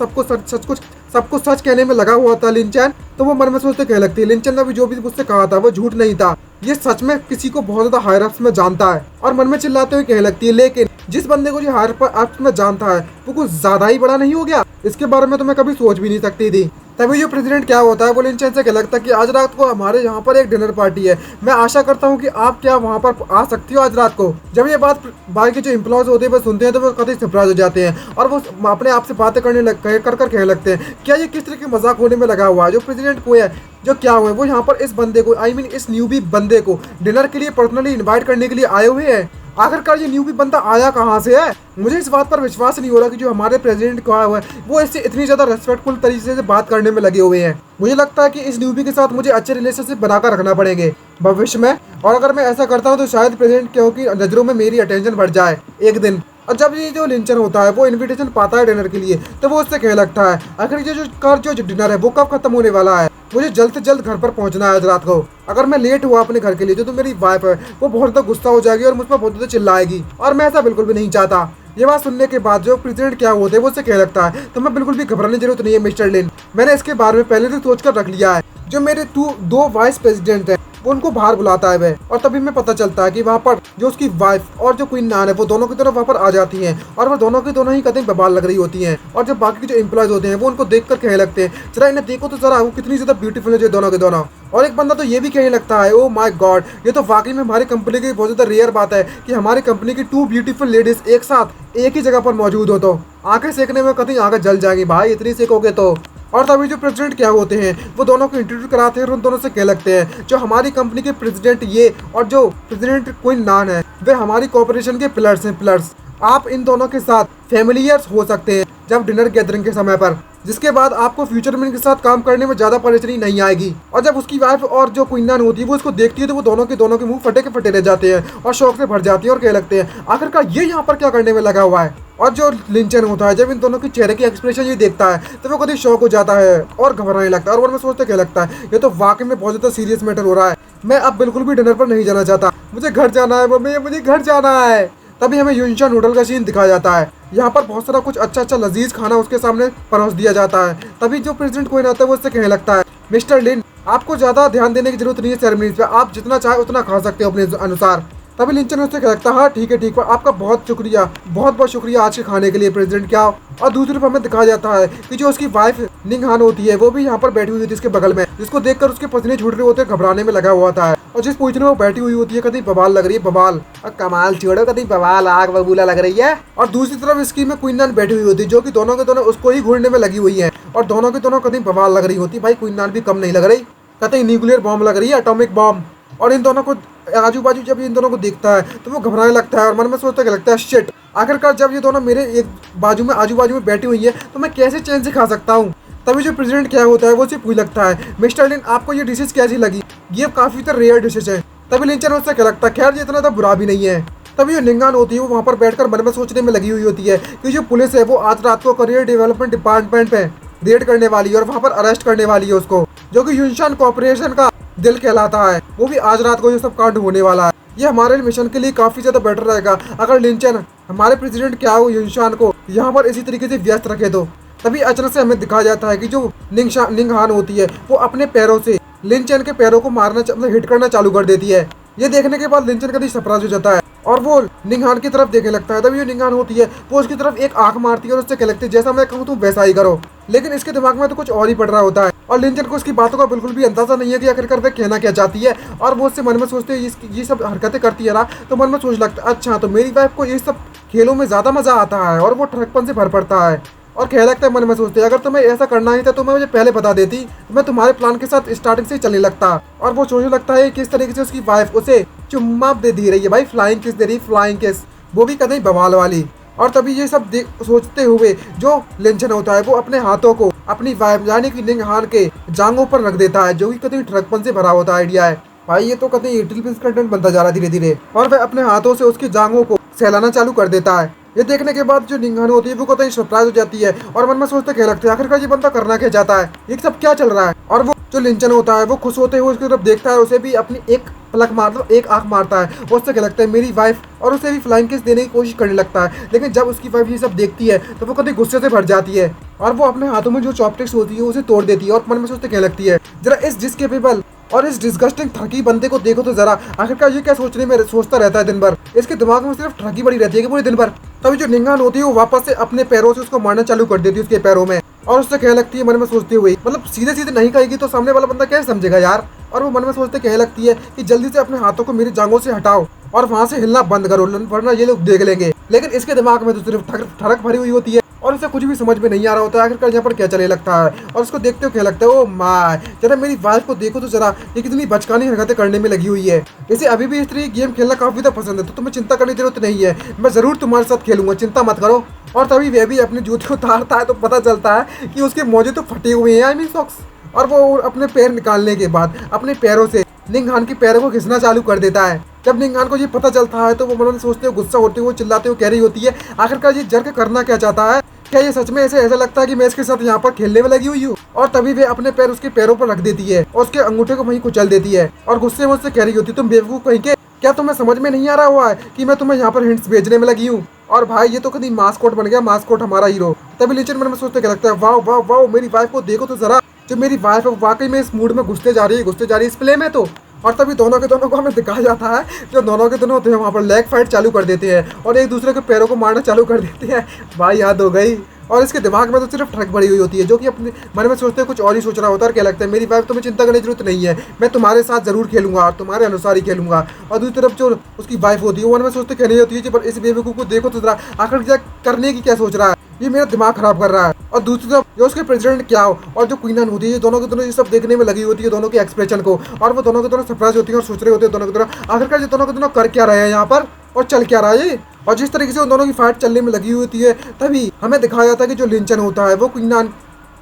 सबको सच कहने में लगा हुआ था लिंचन, तो वो मन में सोचते कहने लगती है, लिंचन ने भी जो भी मुझसे कहा था वो झूठ नहीं था, ये सच में किसी को बहुत ज्यादा हायर अप्स में जानता है। और मन में चिल्लाते हुए कहने लगती है, लेकिन जिस बंदे को ये हायर अप्स में जानता है वो कुछ ज्यादा ही बड़ा नहीं हो गया, इसके बारे में तो मैं कभी सोच भी नहीं सकती थी। तभी जो प्रेसिडेंट क्या होता है वो लिंचन से कहने लगता है कि आज रात को हमारे यहाँ पर एक डिनर पार्टी है, मैं आशा करता हूँ कि आप क्या वहाँ पर आ सकती हो आज रात को। जब ये बात बाकी जो एम्प्लॉयज होते हैं वो सुनते हैं तो वो कतई सरप्राइज हो जाते हैं और वो अपने आप से बातें कर कहने लगते हैं, क्या ये किस तरह के मजाक होने में लगा हुआ है, जो प्रेसिडेंट को है जो क्या हुए वो यहाँ पर इस बंदे को इस न्यूबी बंदे को डिनर के लिए पर्सनली इन्वाइट करने के लिए आए हुए हैं। आखिरकार ये न्यूबी बंदा आया कहाँ से है, मुझे इस बात पर विश्वास नहीं हो रहा कि जो हमारे प्रेसिडेंट को आया हुआ है वो इससे इतनी ज्यादा रेस्पेक्टफुल तरीके से बात करने में लगे हुए हैं। मुझे लगता है कि इस न्यूबी के साथ मुझे अच्छे रिलेशनशिप बनाकर रखना पड़ेंगे भविष्य में, और अगर मैं ऐसा करता हूँ तो शायद प्रेसिडेंट क्योंकि नजरों में मेरी अटेंशन बढ़ जाए एक दिन। और जब ये जो लिंचन होता है वो इनविटेशन पाता है डिनर के लिए तो वो उससे कहने लगता है, आखिर ये जो डिनर है वो कब खत्म होने वाला है, मुझे जल्द से जल्द घर पर पहुंचना है आज रात को, अगर मैं लेट हुआ अपने घर के लिए तो मेरी वाइफ है वो बहुत ज्यादा गुस्सा हो जाएगी और मुझ पर बहुत ज्यादा चिल्लाएगी और मैं ऐसा बिल्कुल भी नहीं चाहता। ये बात सुनने के बाद जो प्रेसिडेंट क्या होते हैं वो उससे कहने लगता है, तो मैं बिल्कुल भी घबराने की जरूरत नहीं है मिस्टर लिन, मैंने इसके बारे में पहले से सोच कर रख लिया है, जो मेरे 2 वाइस प्रेसिडेंट हैं वो उनको बाहर बुलाता है वह, और तभी हमें पता चलता है कि वहाँ पर जो उसकी वाइफ और जो क्वीन नान है वो दोनों की तरफ वहाँ पर आ जाती हैं, और वो दोनों की दोनों ही कदम बवाल लग रही होती हैं। और जब बाकी जो एम्प्लॉयज होते हैं वो उनको देख कर कहने लगते हैं, जरा इन्हें देखो तो जरा वो कितनी ज्यादा ब्यूटीफुल है जो दोनों के दोनों। और एक बंदा तो ये भी कहने लगता है, ओ माय गॉड, ये तो वाकई में हमारी कंपनी की बहुत ज्यादा रेयर बात है कि हमारी कंपनी की 2 ब्यूटीफुल लेडीज एक साथ एक ही जगह पर मौजूद हो। तो आंखें सेकने में कहीं आंखें जल जाएंगी भाई, इतनी सेकोगे तो। और तभी जो प्रेसिडेंट क्या होते हैं वो दोनों को इंटरव्यू कराते हैं और उन दोनों से कह लगते हैं, जो हमारी कंपनी के प्रेसिडेंट ये और जो प्रेसिडेंट क्वीन नान है वे हमारी कॉर्पोरेशन के पिलर्स हैं, पिलर्स। आप इन दोनों के साथ फैमिलियर्स हो सकते हैं जब डिनर गैदरिंग के समय पर, जिसके बाद आपको फ्यूचर में इनके साथ काम करने में ज्यादा परेशानी नहीं आएगी। और जब उसकी वाइफ और जो क्वीन नान होती है वो इसको देखती है तो वो दोनों के मुंह फटे के फटे रह जाते हैं और शौक से भर जाती है और कह लगते हैं, आखिरकार ये यहाँ पर क्या करने में लगा हुआ है। और जो लिंचन होता है जब इन दोनों के चेहरे की एक्सप्रेशन ये देखता है तो वो कभी शौक हो जाता है और घबराने लगता है, और वो सोचते क्या लगता है, ये तो वाकई में बहुत ज्यादा सीरियस मैटर हो रहा है, मैं अब बिल्कुल भी डिनर पर नहीं जाना चाहता, मुझे घर जाना है मम्मी, मुझे घर जाना है। तभी हमें यूनशा नूडल का सीन दिखाया जाता है, यहाँ पर बहुत सारा कुछ अच्छा लजीज खाना उसके सामने परोस दिया जाता है। तभी जो प्रेसिडेंट कोई आता है वो उससे कहने लगता है, मिस्टर लिन, आपको ज्यादा ध्यान देने की जरूरत नहीं है सेरेमनीज पे, आप जितना चाहे उतना खा सकते हो अपने अनुसार। तभी लिंचन उससे कह लगता है, हाँ ठीक है आपका बहुत शुक्रिया, बहुत शुक्रिया आज के खाने के लिए प्रेसिडेंट क्या। और दूसरी तरफ हमें दिखाया जाता है कि जो उसकी वाइफ निंगहान होती है वो भी यहाँ पर बैठी हुई होती है इसके बगल में, जिसको देखकर उसके पसीने छूट रहे होते हैं, घबराने में लगा हुआ था। और जिस पोजीशन में वो बैठी हुई होती है कहीं बवाल लग रही है, बवाल और कमाल छोड़ो, कहीं बवाल आग बबूला लग रही है। और दूसरी तरफ इसकी में क्वीन नान बैठी हुई होती है जो कि दोनों के दोनों उसको ही घूरने में लगी हुई है, और दोनों के दोनों कहीं बवाल लग रही होती है। भाई क्वीन नान भी कम नहीं लग रही, कहीं न्यूक्लियर बॉम्ब लग रही है, एटॉमिक बॉम्ब। और इन दोनों को आजू बाजू जब इन दोनों को देखता है तो वो घबराने लगता है और मन में सोचता है, लगता है शिट, आखिरकार जब ये दोनों मेरे एक बाजू में आजू बाजू में बैठी हुई है तो मैं कैसे चैन से खा सकता हूँ। तभी जो प्रेसिडेंट क्या होता है वो उसे पूछ लगता है, मिस्टर लिन आपको ये डिशेज कैसी लगी, ये काफी तो रेयर डिशेज है। तभी लिंचन उससे क्या लगता है, खैर ये इतना तो बुरा भी नहीं है। तभी जो निंगान होती है वो वहाँ पर बैठकर मन में सोचने में लगी हुई होती है कि जो पुलिस है वो आज रात को करियर डेवलपमेंट डिपार्टमेंट पे रेड करने वाली है और वहाँ पर अरेस्ट करने वाली है उसको, जो कि यूनशान कॉर्पोरेशन का दिल कहलाता है, वो भी आज रात को ये सब कांड होने वाला है। ये हमारे मिशन के लिए काफी ज्यादा बेटर रहेगा अगर लिंचन हमारे प्रेसिडेंट क्या हो यूनशान को यहाँ पर इसी तरीके से व्यस्त रखे तो। तभी अचानक से हमें दिखाया जाता है कि जो निंगहान होती है वो अपने पैरों से लिंचन के पैरों को मारना मतलब हिट करना चालू कर देती है। ये देखने के बाद लिंचन कभी सरप्राइज हो जाता है और वो निंगहान की तरफ देखने लगता है। तभी जो निंगहान होती है वो उसकी तरफ एक आंख मारती है और उससे कह लगती है, जैसा मैं कहूँ तुम वैसा ही करो। लेकिन इसके दिमाग में तो कुछ और ही पड़ रहा होता है और लिंचन को उसकी बातों का बिल्कुल भी अंदाजा नहीं है कि आखिरकार वह कहना क्या चाहती है। और वो उससे मन में सोचते हैं ये सब हरकतें करती है ना, तो मन में सोच लगता है, अच्छा तो मेरी वाइफ को ये सब खेलों में ज्यादा मजा आता है, और वो ठरकपन से भर पड़ता है और कह लगता है मन में सोचते हैं, अगर तुम्हें ऐसा करना ही था तो मैं मुझे पहले बता देती, तो मैं तुम्हारे प्लान के साथ स्टार्टिंग से ही चलने लगता। और वो सोचने लगता है किस तरीके से उसकी वाइफ उसे चुम्मा दे दी रही है, भाई फ्लाइंग किस दे रही, फ्लाइंग किस, वो भी कहीं बवाल वाली। और तभी ये सब सोचते हुए जो लिंचन होता है वो अपने हाथों को अपनी वाइफ यानी कि निंगहान के जांघों पर रख देता है, जो कि कहीं ठरकपन से भरा होता आइडिया है। भाई ये तो कहीं लिटिल प्रिंस कंटेंट बनता जा रहा धीरे धीरे, और वह अपने हाथों से उसकी जांघों को सहलाना चालू कर देता है। ये देखने के बाद जो निंगहान होती है वो कहीं सरप्राइज हो जाती है और मन में सोचते क्या लगता है, आखिरकार ये बंदा करना क्या चाहता है, ये सब क्या चल रहा है। और वो जो लिंचन होता है वो खुश होते हुए उसकी तरफ देखता है, उसे भी अपनी एक पलक मारता एक आंख मारता है, उससे क्या लगता है मेरी वाइफ, और उसे भी फ्लाइंग किस देने की कोशिश करने लगता है। लेकिन जब उसकी वाइफ ये सब देखती है तो वो कभी गुस्से से भर जाती है और वो अपने हाथों में जो चॉपस्टिक्स होती है उसे तोड़ देती है और मन में सोचते क्या लगती है, जरा इस डिसकेपेबल और इस डिस्गस्टिंग ठगी बंदे को देखो तो जरा, आखिरकार ये क्या सोचने में सोचता रहता है दिन भर, इसके दिमाग में सिर्फ ठगी बड़ी रहती है कि पूरे दिन भर। तभी जो निंगहान होती है वो वापस से अपने पैरों से उसको मारना चालू कर देती है उसके पैरों में, और उससे कह लगती है मन में सोचती हुई, मतलब सीधे सीधे नहीं कहेगी तो सामने वाला बंदा कैसे समझेगा यार। और वो मन में सोचते कह लगती है कि जल्दी से अपने हाथों को मेरी जांघों से हटाओ और वहां से हिलना बंद करो, वरना ये लोग देख लेंगे। लेकिन इसके दिमाग में तो सिर्फ ठड़क भरी हुई होती है और उसे कुछ भी समझ में नहीं आ रहा होता है आखिरकार यहाँ पर क्या चलने लगता है। और उसको देखते हो क्या लगता है, ओ माय, जरा मेरी वाइफ को देखो तो जरा, ये कितनी बचकानी हरकतें करने में लगी हुई है, इसे अभी भी इस तरह गेम खेलना काफी तो पसंद है, तो तुम्हें चिंता करने की जरूरत नहीं है, मैं जरूर तुम्हारे साथ खेलूंगा, चिंता मत करो। और तभी वह भी अपने जूते को उतारता है तो पता चलता है कि उसके मोजे तो फटे हुए हैं, आई मीन सॉक्स। और वो अपने पैर निकालने के बाद अपने पैरों से निंगहान के पैरों को घिसना चालू कर देता है। जब निंगहान को ये पता चलता है तो वो मन में सोचते हुए गुस्सा होते हुए चिल्लाते हुए कह रही होती है, आखिरकार ये जर्क करना क्या चाहता है, क्या ये सच में ऐसा लगता है कि मैं इसके साथ यहाँ पर खेलने में लगी हुई हूँ। और तभी वे अपने पैर उसके पैरों पर रख देती है और उसके अंगूठे को वहीं कुचल देती है और गुस्से में उससे कह रही होती है, तुम बेवकूफ कहीं के, क्या तुम्हें समझ में नहीं आ रहा हुआ है कि मैं तुम्हें यहाँ पर हिंट्स भेजने में लगी हूँ। और भाई ये तो कहीं मास्कोट बन गया, मास्कोट हमारा हीरो। तभी लिंचन मन में सोचते क्या लगता है, वाह वाह वाह, मेरी वाइफ को देखो तो जरा, जो मेरी वाइफ है वाकई में इस मूड में घुसते जा रही है इस प्ले में तो। और तभी दोनों के दोनों को हमें दिखाया जाता है, जो दोनों के दोनों होते हैं वहाँ पर लेग फाइट चालू कर देते हैं और एक दूसरे के पैरों को मारना चालू कर देते हैं। भाई याद हो गई। और इसके दिमाग में तो सिर्फ ठग भरी हुई होती है, जो कि अपने मन में सोचते हैं कुछ और ही सोच रहा होता है। और क्या लगता है, मेरी वाइफ तुम्हें चिंता करने की जरूरत नहीं है, मैं तुम्हारे साथ जरूर खेलूंगा और तुम्हारे अनुसार ही खेलूंगा। और दूसरी तरफ जो उसकी वाइफ होती है वो मन में सोचते कहनी होती है कि पर इस बेवकूफ को देखो तो जरा आखिर क्या करने की क्या सोच रहा है, ये मेरा दिमाग खराब कर रहा है। और दूसरी तरफ जो उसके प्रेसिडेंट क्या हो और जो क्वीन होती है, ये दोनों के दोनों ये सब देखने में लगी होती है, दोनों के एक्सप्रेशन को, और वो दोनों के दोनों सरप्राइज होती है और सोच रहे होते हैं दोनों के दोनों आखिरकार ये दोनों के दोनों कर क्या रहे हैं यहाँ पर और चल क्या रहा है ये। और जिस तरीके से उन दोनों की फाइट चलने में लगी हुई होती है, तभी हमें दिखाया जाता है कि जो लिंचन होता है वो क्वीन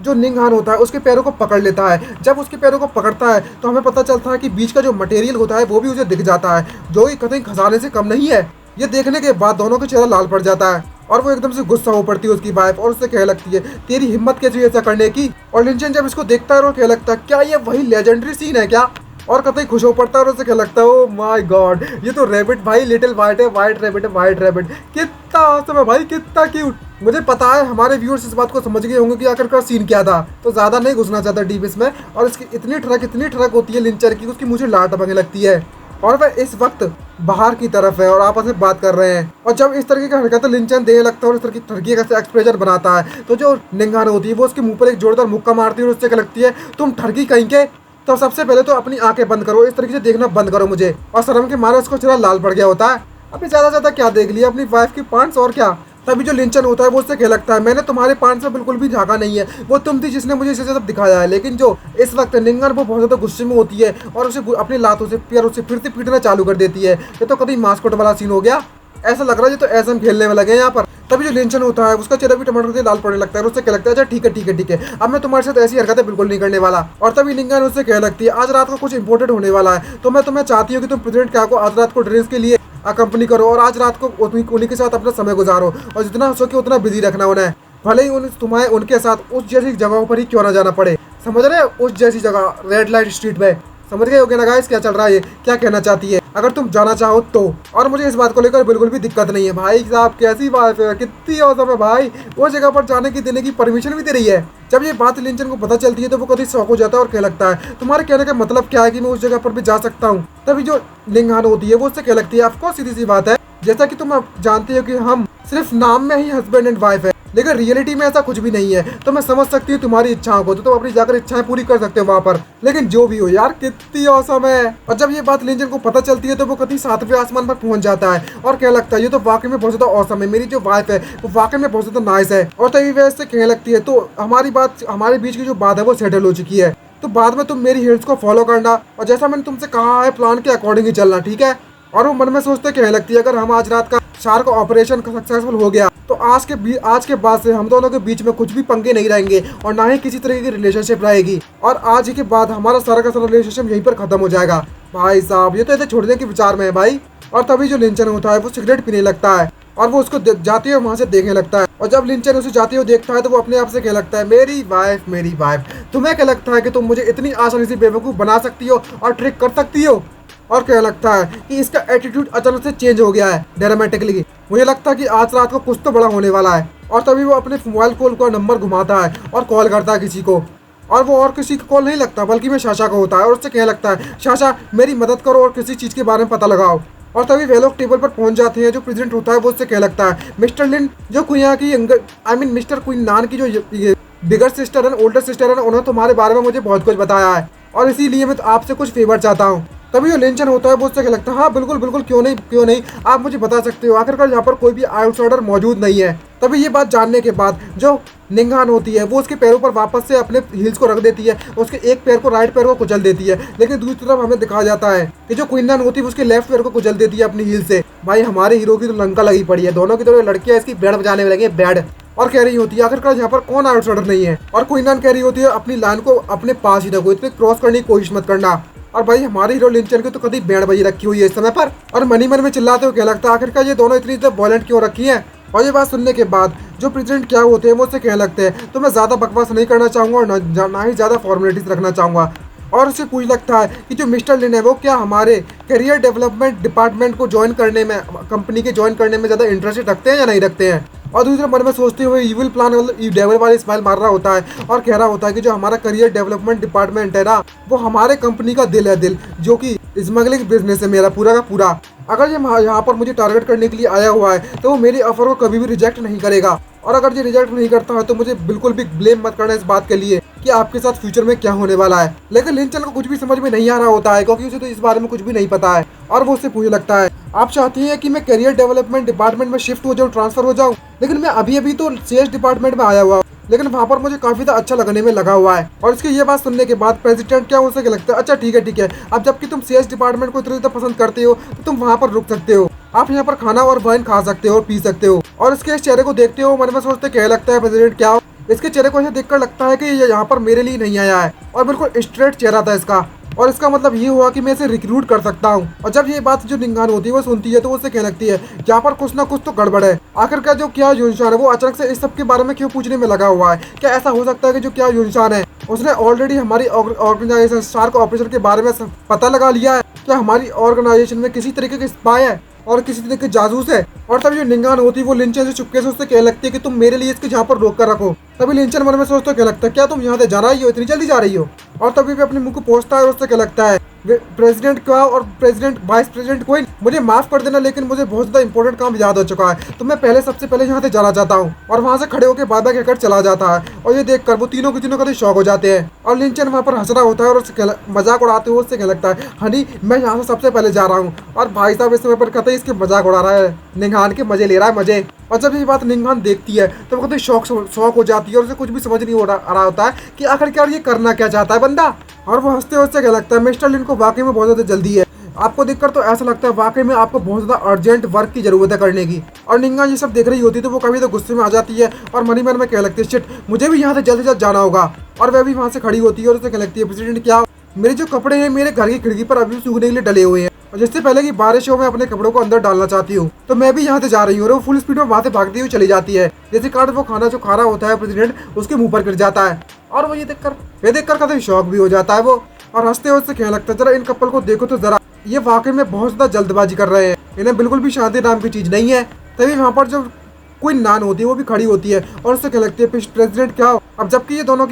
जो निंगहान होता है उसके पैरों को पकड़ लेता है। जब उसके पैरों को पकड़ता है तो हमें पता चलता है कि बीच का जो मटेरियल होता है वो भी उसे दिख जाता है, जो कि कहीं खजाने से कम नहीं है। ये देखने के बाद दोनों का चेहरा लाल पड़ जाता है और वो एकदम से गुस्सा हो पड़ती है उसकी वाइफ और उससे कह लगती है, तेरी हिम्मत कैसी ऐसा करने की। और लिंचन जब इसको देखता है और कह लगता है, क्या ये वही लेजेंडरी सीन है क्या, और कतई खुश हो पड़ता है और उसे क्या लगता है, ओ माय गॉड, ये तो रैबिट भाई लिटिल वाइट है, वाइट रैबिट है, वाइट रैबिट, कितना औसम है भाई, कितना क्यूट। मुझे पता है हमारे व्यूअर्स इस बात को समझ गए होंगे कि आखिरकार सीन क्या था, तो ज्यादा नहीं घुसना चाहता डीप इसमें। और इसकी इतनी ठड़क होती है लिंचर की, उसकी मुझे लाट बगने लगती है और वह इस वक्त बाहर की तरफ है और आपस में बात कर रहे हैं। और जब इस तरीके का हरकत लिंचन देने लगता है और इस तरह की ठगी का एक्सप्रेशन बनाता है, तो जो निंगहान होती है वो उसके मुंह पर एक जोरदार मुक्का मारती है और उससे क्या लगती है, तुम ठगी कहीं के, तो सबसे पहले तो अपनी आंखें बंद करो, इस तरीके से देखना बंद करो मुझे। और शर्म के मारे उसको चेहरा लाल पड़ गया होता है। अभी ज्यादा क्या देख लिया अपनी वाइफ की पांच और क्या। तभी जो लिंचन होता है वो उससे कह लगता है, मैंने तुम्हारे पांच से बिल्कुल भी झांका नहीं है, वो तुम थी जिसने मुझे इसे सब दिखाया है। लेकिन जो इस वक्त निंगन वो बहुत ज्यादा गुस्से में होती है और उसे अपनी लातों से पैरों से फिर से पीटना चालू कर देती है। ये तो कभी मास्कोट वाला सीन हो गया, ऐसा लग रहा है ये तो ऐसे हम खेलने में लगे यहाँ पर। तभी जो लिंचन होता है उसका चेहरा भी टमाटर से लाल पड़ने लगता है और उससे क्या लगता है, अच्छा ठीक है, अब मैं तुम्हारे साथ ऐसी हरकतें बिल्कुल नहीं करने वाला। और तभी निंगन उससे कह लगती है, आज रात को कुछ इंपॉर्टेंट होने वाला है, तो मैं तुम्हें चाहती हूँ कि तुम प्रेसिडेंट क्या को आज रात को ड्रिंक्स के लिए कंपनी करो और आज रात को उन्हीं के साथ अपना समय गुजारो और जितना हो सके उतना बिजी रखना उन्हें, भले ही तुम्हें उनके साथ उस जैसी जगहों पर ही क्यों ना जाना पड़े। समझ रहे हो, उस जैसी जगह रेड लाइट स्ट्रीट पे, समझ गए होगे ना गाइस क्या चल रहा है, ये क्या कहना चाहती है अगर तुम जाना चाहो तो। और मुझे इस बात को लेकर बिल्कुल भी दिक्कत नहीं है भाई साहब, कैसी बात है, कितनी औसम है भाई, वो जगह पर जाने की देने की परमिशन भी दे रही है। जब ये बात लिंचन को पता चलती है तो वो कभी शौक हो जाता है और कह लगता है, तुम्हारे कहने का मतलब क्या है कि मैं उस जगह पर भी जा सकता हूँ। तभी जो निंगहान होती है वो उससे कह लगती है, ऑफ कोर्स सीधी सी बात है, जैसा कि तुम जानती हो कि हम सिर्फ नाम में ही हस्बैंड एंड वाइफ है, लेकिन रियलिटी में ऐसा कुछ भी नहीं है। तो मैं समझ सकती हूँ तुम्हारी इच्छाओं को, तो तुम अपनी जाकर इच्छाएं पूरी कर सकते हो वहाँ पर। लेकिन जो भी हो यार, कितनी औसम है। और जब ये बात लिंचन को पता चलती है तो वो कभी सातवें आसमान पर पहुंच जाता है और क्या लगता है, ये तो वाकई में बहुत ज्यादा औसम है, मेरी जो वाइफ है वो वाकई में बहुत ज्यादा नाइस है। और तभी वह इससे कहने लगती है, तो हमारे बीच की जो बात है वो सेटल हो चुकी है, तो बाद में तुम मेरी हिल्स को फॉलो करना और जैसा मैंने तुमसे कहा है प्लान के अकॉर्डिंग ही चलना, ठीक है। और वो मन में सोचते कहने लगती है, अगर हम आज रात का शार्क ऑपरेशन सक्सेसफुल हो गया तो आज के बाद से हम दोनों के बीच में कुछ भी पंगे नहीं रहेंगे और ना ही किसी तरह की रिलेशनशिप रहेगी, और आज ही के बाद हमारा सारा का सारा रिलेशनशिप यहीं पर खत्म हो जाएगा। भाई साहब ये तो ऐसे छोड़ने के विचार में है भाई। और तभी जो लिंचन होता है वो सिगरेट पीने लगता है और वो उसको जाते हुए वहां से देखने लगता है। और जब लिंचन उसे जाते हुए देखता है तो वो अपने आप से कह लगता है, मेरी वाइफ, तुम्हें क्या लगता है कि तुम मुझे इतनी आसानी से बेवकूफ बना सकती हो और ट्रिक कर सकती हो। और क्या लगता है कि इसका एटीट्यूड अचानक से चेंज हो गया है ड्रामेटिकली, मुझे लगता है कि आज रात को कुछ तो बड़ा होने वाला है। और तभी वो अपने मोबाइल कॉल का नंबर घुमाता है और कॉल करता है किसी को, और वो और किसी को कॉल नहीं लगता बल्कि मैं शाशा को होता है और उससे कहने लगता है, शाशा मेरी मदद करो और किसी चीज़ के बारे में पता लगाओ। और तभी वे लोग टेबल पर पहुंच जाते हैं। जो प्रेसिडेंट होता है वो उससे कह लगता है, मिस्टर लिन, जो कुइया की मिस्टर क्वीन नान की जो बिगर सिस्टर है, ओल्डर सिस्टर है, उन्होंने तुम्हारे बारे में मुझे बहुत कुछ बताया है और इसीलिए मैं आपसे कुछ फेवर चाहता हूँ। तभी जो लिंचन होता है वो उससे क्या लगता है, हाँ बिल्कुल क्यों नहीं, आप मुझे बता सकते हो, आखिरकार यहाँ पर कोई भी आउटसाइडर मौजूद नहीं है। तभी ये बात जानने के बाद जो निंगहान होती है वो उसके पैरों पर वापस से अपने हील्स को रख देती है, उसके एक पैर को राइट पैर को कुचल देती है। लेकिन दूसरी तरफ हमें दिखाया जाता है कि जो क्वीन होती है उसके लेफ्ट पैर को कुचल देती है अपनी हील से। भाई हमारे हीरो की तो लंका लगी पड़ी है, दोनों की दोनों लड़कियां इसकी बैंड बजाने में लगी बैंड, और कह रही होती है आखिरकार यहाँ पर कौन आउटसाइडर नहीं है। और क्वीन कह रही होती है, अपनी लाइन को अपने पास ही रखो, इसमें क्रॉस करने की कोशिश मत करना। और भाई हमारे हीरो लिंचन की तो कभी बैंड बजी रखी हुई है इस समय पर, और मन ही मन में चिल्लाते हुए क्या लगता है, आखिरकार ये दोनों इतनी तो वॉयलेंट क्यों रखी है। और ये बात सुनने के बाद जो प्रेसिडेंट क्या होते हैं वो उससे कहने लगते हैं, तो मैं ज्यादा बकवास नहीं करना चाहूंगा और ना ही ज्यादा फॉर्मेलिटीज रखना चाहूंगा। और उसे पूछ लगता है कि जो मिस्टर लिन है वो क्या हमारे करियर डेवलपमेंट डिपार्टमेंट को ज्वाइन करने में, कंपनी के ज्वाइन करने में ज़्यादा इंटरेस्टेड रखते हैं या नहीं रखते हैं। और दूसरे मन में सोचते हुए इविल प्लान मतलब डेविल वाली स्माइल मार रहा होता है और कह रहा होता है कि जो हमारा करियर डेवलपमेंट डिपार्टमेंट है ना, वो हमारे कंपनी का दिल है, दिल जो कि स्मगलिंग बिजनेस है मेरा पूरा का पूरा। अगर ये यहाँ पर मुझे टारगेट करने के लिए आया हुआ है तो वो मेरी ऑफर को कभी भी रिजेक्ट नहीं करेगा। और अगर ये रिजेक्ट नहीं करता है तो मुझे बिल्कुल भी ब्लेम मत करना इस बात के लिए कि आपके साथ फ्यूचर में क्या होने वाला है। लेकिन लिंचन को कुछ भी समझ में नहीं आ रहा होता है क्योंकि उसे तो इस बारे में कुछ भी नहीं पता है। और वो उससे पूछने लगता है, आप चाहती हैं कि मैं करियर डेवलपमेंट डिपार्टमेंट में शिफ्ट हो जाऊँ, ट्रांसफर हो जाऊँ, लेकिन मैं अभी अभी तो सेल्स डिपार्टमेंट में आया हुआ हूँ, लेकिन वहाँ पर मुझे काफी ज्यादा अच्छा लगने में लगा हुआ है। और इसकी ये बात सुनने के बाद प्रेसिडेंट क्या उसे क्या लगता है, अच्छा ठीक है, अब जबकि तुम सेल्स डिपार्टमेंट को इतना ज़्यादा पसंद करते हो तो तुम वहाँ पर रुक सकते हो, आप यहाँ पर खाना और वाइन खा सकते हो और पी सकते हो। और इसके इस चेहरे को देखते हो मन में सोचते क्या लगता है प्रेसिडेंट क्या हो? इसके चेहरे को ऐसे देखकर लगता है कि ये यहाँ पर मेरे लिए नहीं आया है और बिल्कुल स्ट्रेट चेहरा था इसका। और इसका मतलब ये हुआ कि मैं इसे रिक्रूट कर सकता हूँ। और जब ये बात जो निंगान होती है वो सुनती है तो उससे क्या लगती है, यहाँ पर कुछ ना कुछ तो गड़बड़ है। आखिर का जो क्या यूनिशान है वो अचानक से इस सब के बारे में क्यों पूछने में लगा हुआ है? क्या ऐसा हो सकता है कि जो क्या यूनिशान है उसने ऑलरेडी हमारी ऑर्गेनाइजेशन शार्क ऑपरेशन के बारे में पता लगा लिया है? क्या हमारी ऑर्गेनाइजेशन में किसी तरीके के स्पाई है और किसी तरीके के जासूस है? और तभी जो निंगान होती है वो लिंचन से चुपके से उससे क्या लगती है कि तुम मेरे लिए इसके यहाँ पर रोक कर रखो। तभी लिंचन मन में सोचता क्या लगता है, क्या तुम यहाँ से जा रही हो, इतनी जल्दी जा रही हो? और तभी भी अपने मुंह को पोंछता है और उससे क्या लगता है, प्रेसिडेंट क्या और प्रेसिडेंट वाइस प्रेसिडेंट कोई मुझे माफ कर देना, लेकिन मुझे बहुत ज्यादा इंपॉर्टेंट काम याद हो चुका है तो मैं पहले सबसे पहले यहाँ से जाना चाहता हूँ। और वहाँ से खड़े होकर बाय बाय कहकर चला जाता है। और ये देखकर वो तीनों के तीनों का शौक हो जाते हैं। और लिंचन वहाँ पर हंस रहा होता है और उससे मजाक उड़ाते हुए उससे क्या लगता है, हनी मैं यहाँ से सबसे पहले जा रहा हूँ। और भाई साहब इस समय पर कहते हैं इसके मजाक उड़ा रहा है, निंगान के मजे ले रहा है मजे। और जब ये बात निंगान देखती है तो वो कहते शौक हो जाती है और उसे कुछ भी समझ नहीं हो रहा होता है कि आखिरकार ये करना क्या चाहता है बंदा। और वो हंसते हंसते क्या लगता है, मिस्टर लिन को वाकई में बहुत ज़्यादा जल्दी है। आपको देखकर तो ऐसा लगता है वाकई में आपको बहुत ज़्यादा अर्जेंट वर्क की जरूरत है करने की। और निंगान ये सब देख रही होती है तो वो कभी तो गुस्से में आ जाती है और मनी मन में क्या लगती है, शिट मुझे भी यहाँ से जल्द से जल्द जाना होगा। और वह भी वहाँ से खड़ी होती है और उसे क्या लगती है, प्रेसिडेंट क्या मेरे जो कपड़े हैं मेरे घर की खिड़की पर अभी सूखने के लिए डले हुए हैं और जिससे पहले की बारिश हो मैं अपने कपड़ों को अंदर डालना चाहती हूँ, तो मैं भी यहाँ से जा रही हूँ। और वो फुल स्पीड में वहाँ से भागती हुई चली जाती है। जैसे कारण वो खाना जो खा रहा होता है प्रेसिडेंट उसके मुंह पर गिर जाता है। और वो ये देखकर काफी शौक भी हो जाता है वो। और हंसते हुए क्या लगता है, जरा इन कपल को देखो तो जरा, ये वाकई में बहुत ज्यादा जल्दबाजी कर रहे हैं, इन्हें बिल्कुल भी शांति नाम की चीज नहीं है। तभी वहाँ पर जो कोई नान होती है वो भी खड़ी होती है और उससे क्या लगती है, प्रेसिडेंट क्या हो? अब जबकि ये दोनों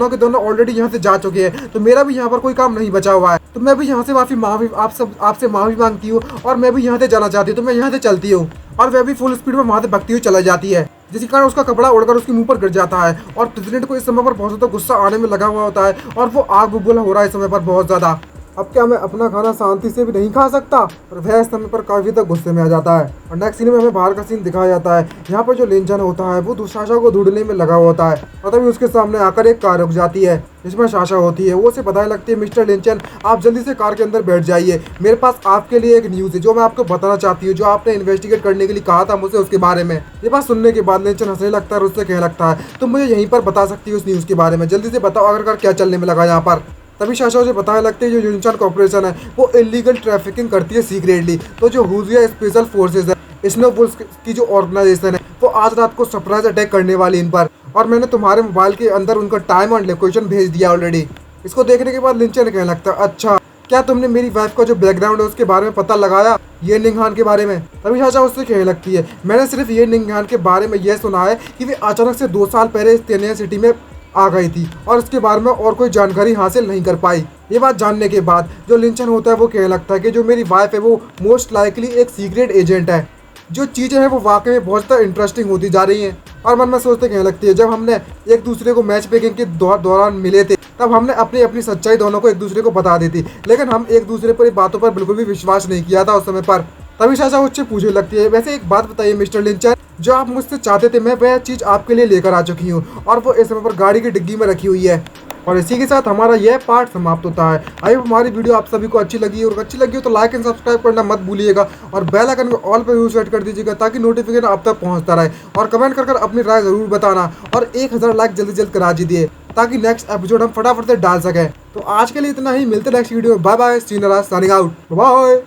के दोनों ऑलरेडी यहाँ से जा चुके हैं तो मेरा भी यहाँ पर कोई काम नहीं बचा हुआ है, तो मैं भी यहाँ से आपसे माफी मांगती हूँ और मैं भी यहाँ से जाना चाहती हूँ, तो मैं यहाँ से चलती हूँ। और वह भी फुल स्पीड में वहाँ से भागती हुई चला जाती है, जिसके कारण उसका कपड़ा उड़कर उसके मुंह पर गिर जाता है। और प्रेसिडेंट को इस समय पर बहुत ज्यादा गुस्सा आने में लगा हुआ होता है और वो आग बबूला हो रहा है इस समय पर बहुत ज्यादा। अब क्या मैं अपना खाना शांति से भी नहीं खा सकता? और वह इस समय पर काफी तक गुस्से में आ जाता है। और नेक्स्ट सीन में हमें बाहर का सीन दिखाया जाता है। यहाँ पर जो लिंचन होता है वो साशा को ढूंढने में लगा होता है और तभी उसके सामने आकर एक कार रुक जाती है जिसमें साशा होती है। वो उसे बताने लगती है, मिस्टर लिंचन आप जल्दी से कार के अंदर बैठ जाइए, मेरे पास आपके लिए एक न्यूज़ है जो मैं आपको बताना चाहती हूँ, जो आपने इन्वेस्टिगेट करने के लिए कहा था मुझसे उसके बारे में। ये बात सुनने के बाद लिंचन हंसने लगता है और उससे कहने लगता है, तुम मुझे यहीं पर बता सकती हो उस न्यूज़ के बारे में, जल्दी से बताओ आखिरकार क्या चलने में लगा यहाँ पर। तभी साशा उसे बताने लगते हैं जो यूनिचन कॉर्पोरेशन है वो इलीगल ट्रैफिकिंग करती है सीक्रेटली, तो जो हुजिया स्पेशल फोर्सेज है स्नोबुल्स की जो ऑर्गेनाइजेशन है वो आज रात को सरप्राइज अटैक करने वाली इन पर, और मैंने तुम्हारे मोबाइल के अंदर उनका टाइम और लोकेशन भेज दिया ऑलरेडी। इसको देखने के बाद लिंचन कहने लगता है, अच्छा क्या तुमने मेरी वाइफ का जो बैकग्राउंड है उसके बारे में पता लगाया, ये निंगान के बारे में? तभी साशा उससे कहने लगती है, मैंने सिर्फ ये निंगान के बारे में यह सुना है कि वे अचानक से 2 साल पहले इस तेनिया सिटी में आ गई थी और उसके बारे में और कोई जानकारी हासिल नहीं कर पाई। ये बात जानने के बाद जो लिंचन होता है वो कहने लगता है कि जो मेरी वाइफ है वो मोस्ट लाइकली एक सीक्रेट एजेंट है। जो चीज़ें हैं वो वाकई में बहुत ज़्यादा इंटरेस्टिंग होती जा रही हैं। और मन में सोचते कहने लगती है, जब हमने एक दूसरे को मैच मेकिंग के दौरान मिले थे तब हमने अपनी अपनी सच्चाई दोनों को एक दूसरे को बता दी थी, लेकिन हम एक दूसरे पर बातों पर बिल्कुल भी विश्वास नहीं किया था उस समय पर। तभी साशा उससे पूछने लगती है, वैसे एक बात बताइए मिस्टर लिंचन, जो आप मुझसे चाहते थे मैं वह चीज़ आपके लिए लेकर आ चुकी हूँ और वो इस समय पर गाड़ी की डिग्गी में रखी हुई है। और इसी के साथ हमारा यह पार्ट समाप्त होता है। आई होप हमारी वीडियो आप सभी को अच्छी लगी, और अच्छी लगी हो तो लाइक एंड सब्सक्राइब करना मत भूलिएगा और बेल आइकन को ऑल पर यूज सेट कर दीजिएगा ताकि नोटिफिकेशन आप तक पहुंचता रहे। और कमेंट कर अपनी राय जरूर बताना और 1000 लाइक जल्दी जल्द करा दीजिए ताकि नेक्स्ट एपिसोड हम फटाफट से डाल सकें। तो आज के लिए इतना ही, मिलते नेक्स्ट वीडियो में। Bye bye, signing out, bye.